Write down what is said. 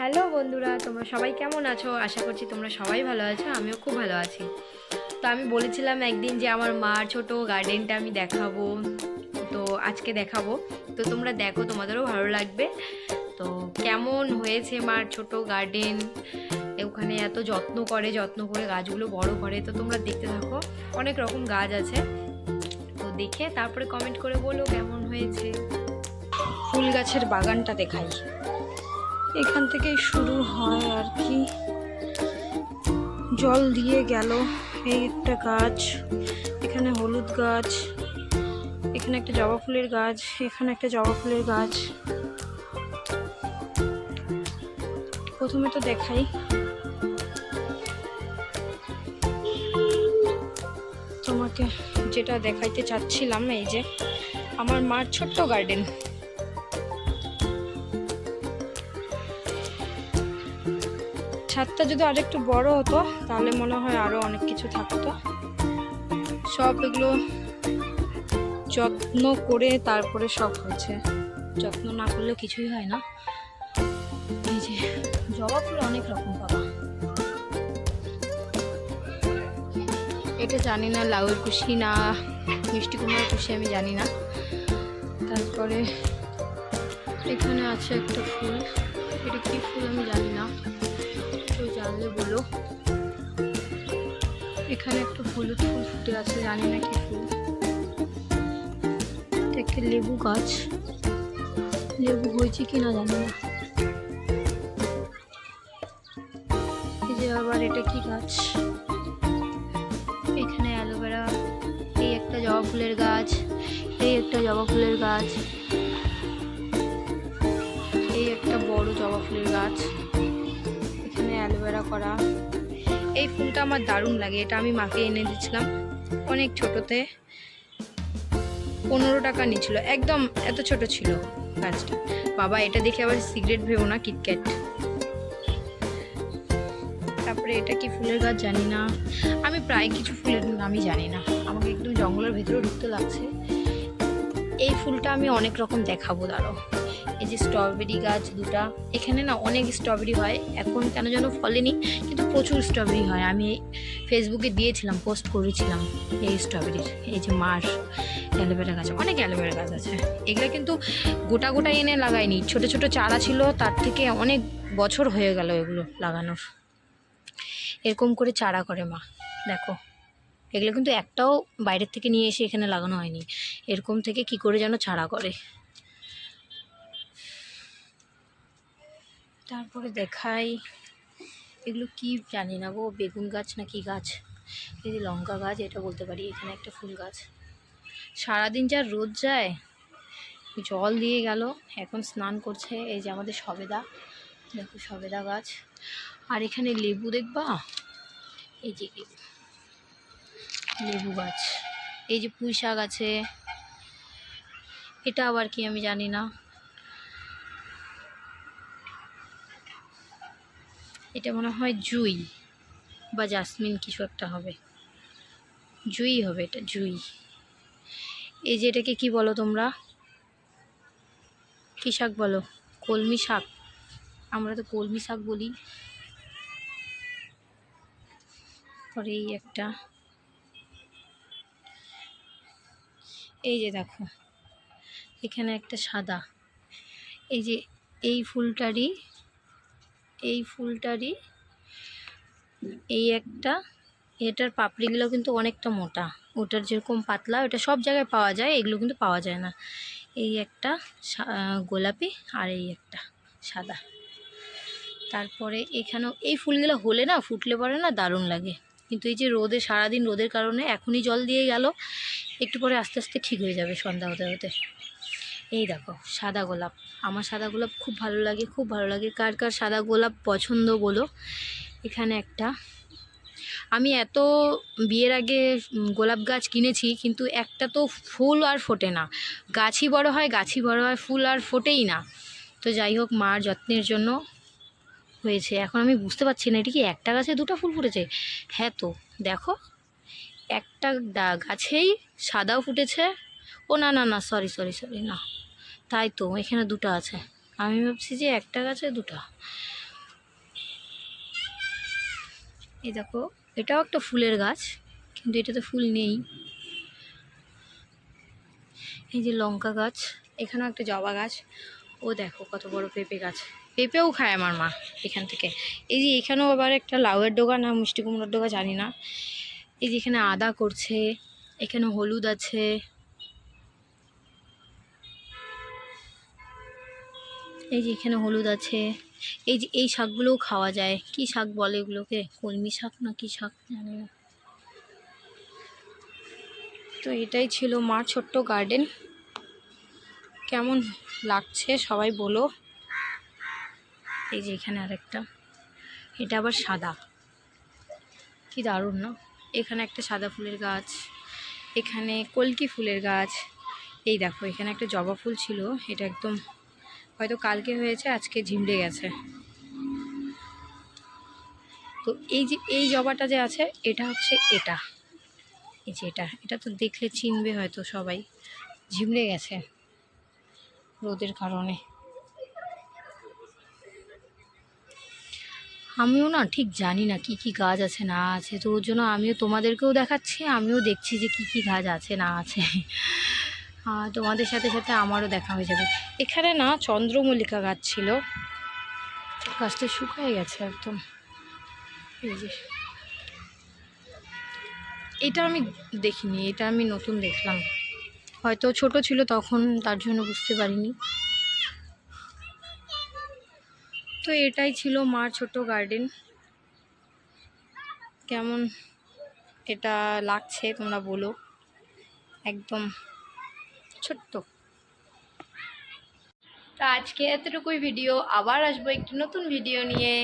Hello বন্ধুরা, তোমরা সবাই কেমন আছো? আশা করছি তোমরা সবাই ভালো আছো। আমিও খুব ভালো আছি। তো আমি বলেছিলাম একদিন যে আমার মার ছোট গার্ডেনটা আমি দেখাবো, তো আজকে দেখাবো। তো তোমরা দেখো, তোমাদেরও ভালো লাগবে। তো কেমন হয়েছে মার ছোট গার্ডেন, ওখানে এত যত্ন করে গাছগুলো বড় করে। তো তোমরা দেখতে থাকো, অনেক রকম গাছ আছে। তো দেখে তারপরে কমেন্ট করে বলো কেমন হয়েছে। ফুল গাছের বাগানটা দেখাই। এখান থেকেই শুরু হয় আর কি। জল দিয়ে গেল। এই একটা গাছ, এখানে হলুদ গাছ, এখানে একটা জবা ফুলের গাছ, এখানে একটা জবা ফুলের গাছ। প্রথমে তো দেখাই, তোমাকে যেটা দেখাইতে চাচ্ছিলাম, এই যে আমার মার ছোট্ট গার্ডেন। ছাদটা যদি আরেকটু বড় হতো তাহলে মনে হয় আরো অনেক কিছু থাকতো। সব এগুলো যত্ন করে তারপরে সব হয়েছে, যত্ন না করলে কিছুই হয় না। এই যে জবা ফুল অনেক রকম পাবা। এটা জানি না লাউয়ের কুশি না মিষ্টি কুমড়ার কুশি, আমি জানি না। তারপরে এখানে আছে একটা ফুল, এটা কি ফুল আমি জানি না, কেউ জানলে বলো। এখানে একটা হলুদ ফুল ফুটে আছে, জানি না কি ফুল। একটা লেবু গাছ, লেবু হয়েছে কিনা জানি না। এই যে আবার এটা কি গাছ, এখানে অ্যালোভেরা। এই একটা জবা ফুলের গাছ, এই একটা জবা ফুলের গাছ, এই একটা বড় জবা ফুলের গাছ, এখানে অ্যালোভেরা করা। এই ফুলটা আমার দারুণ লাগে, এটা আমি মাকে এনে দিয়েছিলাম অনেক ছোটতে। 15 টাকা নিয়েছিল, একদম এত ছোট ছিল গাছটা। বাবা এটা দেখে আবার সিগারেট ভেবো না, কিটক্যাট। তারপরে এটা কি ফুলের গাছ জানি না। আমি প্রায় কিছু ফুলের নামই জানি না, আমাকে একদম জঙ্গলের ভেতরে ঢুকতে লাগছে। এই ফুলটা আমি অনেক রকম দেখাবো, দাঁড়াও। এই যে স্ট্রবেরি গাছ দুটা, এখানে না অনেক স্ট্রবেরি হয়, এখন কেন যেন ফলেনি, কিন্তু প্রচুর স্ট্রবেরি হয়। আমি ফেসবুকে দিয়েছিলাম, পোস্ট করেছিলাম এই স্ট্রবেরির। এই যে মার অ্যালোভেরা গাছ, অনেক অ্যালোভেরা গাছ আছে। এগুলো কিন্তু গোটা গোটা এনে লাগাইনি, ছোট ছোট চারা ছিল, তার থেকে অনেক বছর হয়ে গেল এগুলো লাগানোর। এরকম করে চারা করে মা, দেখো। এগুলো কিন্তু একটাও বাইরের থেকে নিয়ে এসে এখানে লাগানো হয়নি, এরকম থেকে কি করে যেন চারা করে। তারপরে দেখাই, এগুলো কি জানি না গো, বেগুন গাছ না কি গাছ। এই যে লঙ্কা গাছ, এটা বলতে পারি। এখানে একটা ফুল গাছ, সারাদিন যা রোদ যায়, জল দিয়ে গেল, এখন স্নান করছে। এই যে আমাদের সবেদা, দেখো সবেদা গাছ। আর এখানে লেবু দেখবা, এই যে লেবু গাছ। এই যে পুঁই শাক আছে, এটা আবার কি আমি জানি না। এটা মনে হয় জুঁই বা জাসমিন কিছু একটা হবে, জুঁই হবে, এটা জুঁই। এই যে এটাকে কি বলো তোমরা, কি শাক বলো? কলমি শাক, আমরা তো কলমি শাক বলি। পরে এই একটা, এই যে দেখো এখানে একটা সাদা, এই যে এই ফুলটারই, এই ফুলটারই এই একটা, এটার পাপড়িগুলো কিন্তু অনেকটা মোটা, ওটার যেরকম পাতলা, ওটা সব জায়গায় পাওয়া যায়, এগুলো কিন্তু পাওয়া যায় না। এই একটা গোলাপি, আর এই একটা সাদা। তারপরে এখানেও এই ফুলগুলো হলে না, ফুটলে পরে না দারুণ লাগে, কিন্তু এই যে রোদে, সারাদিন রোদের কারণে এখনই জল দিয়ে গেল, একটু পরে আস্তে আস্তে ঠিক হয়ে যাবে সন্ধ্যা হতে হতে। এই দেখো সাদা গোলাপ, আমার সাদা গোলাপ খুব ভালো লাগে, খুব ভালো লাগে। কার কার সাদা গোলাপ পছন্দ বলো। এখানে একটা, আমি এত বিয়ের আগে গোলাপ গাছ কিনেছি, কিন্তু একটা তো ফুল আর ফোটে না। গাছই বড় হয়, গাছই বড় হয়, ফুল আর ফোটেই না। তো যাই হোক, মার যত্নের জন্য হয়েছে। এখন আমি বুঝতে পারছি না, এটা কি একটা গাছে দুটো ফুল ফুটেছে? হ্যাঁ, তো দেখো একটা গাছেই সাদাও ফুটেছে। ও না না না, সরি সরি সরি, না, তাই তো এখানে দুটো আছে, আমি ভাবছি যে একটা গাছে দুটো। এই দেখো, এটাও একটা ফুলের গাছ, কিন্তু এটাতে ফুল নেই। এই যে লঙ্কা গাছ, এখানেও একটা জবা গাছ। ও দেখো কত বড় পেঁপে গাছ, পেঁপেও খায় আমার মা এখান থেকে। এই যে এখানেও আবার একটা লাউয়ের ডোগা না মিষ্টি কুমড়োর ডোগা জানি না। এই যে এখানে আদা করছে, এখানে হলুদ আছে, এই যে এখানে হলুদ আছে। এই যে এই শাকগুলোও খাওয়া যায়, কি শাক বলে এগুলোকে, কলমি শাক না কি শাক জানি না। তো এটাই ছিল মার ছোট্ট গার্ডেন। কেমন লাগছে সবাই বলো। এই যে এখানে আরেকটা, এটা আবার সাদা, কি দারুণ না। এখানে একটা সাদা ফুলের গাছ, এখানে কলকি ফুলের গাছ। এই দেখো এখানে একটা জবা ফুল ছিল, এটা একদম হয়তো কালকে হয়েছে, আজকে ঝিমড়ে গেছে। তো এই যে এই জবাটা যে আছে, এটা হচ্ছে এটা, এই যে এটা তো দেখলে চিনবে হয়তো সবাই, ঝিমড়ে গেছে রোদের কারণে। আমিও না ঠিক জানি না কি কি গাছ আছে না আছে, তো ওর জন্য আমিও তোমাদেরকেও দেখাচ্ছি, আমিও দেখছি যে কি কি গাছ আছে না আছে। তোমাদের সাথে সাথে আমারও দেখা হয়ে যাবে। এখানে না চন্দ্রমল্লিকা গাছ ছিল, গাছটা শুকিয়ে গেছে একদম। এই যে এটা আমি দেখিনি, এটা আমি নতুন দেখলাম, হয়তো ছোট ছিল তখন তার জন্য বুঝতে পারিনি। তো এটাই ছিল মার ছোট গার্ডেন। কেমন এটা লাগছে তোমরা বলো, একদম ছোট্ট। তো আজকে এতটুকুই ভিডিও, আবার আসবো একটি নতুন ভিডিও নিয়ে।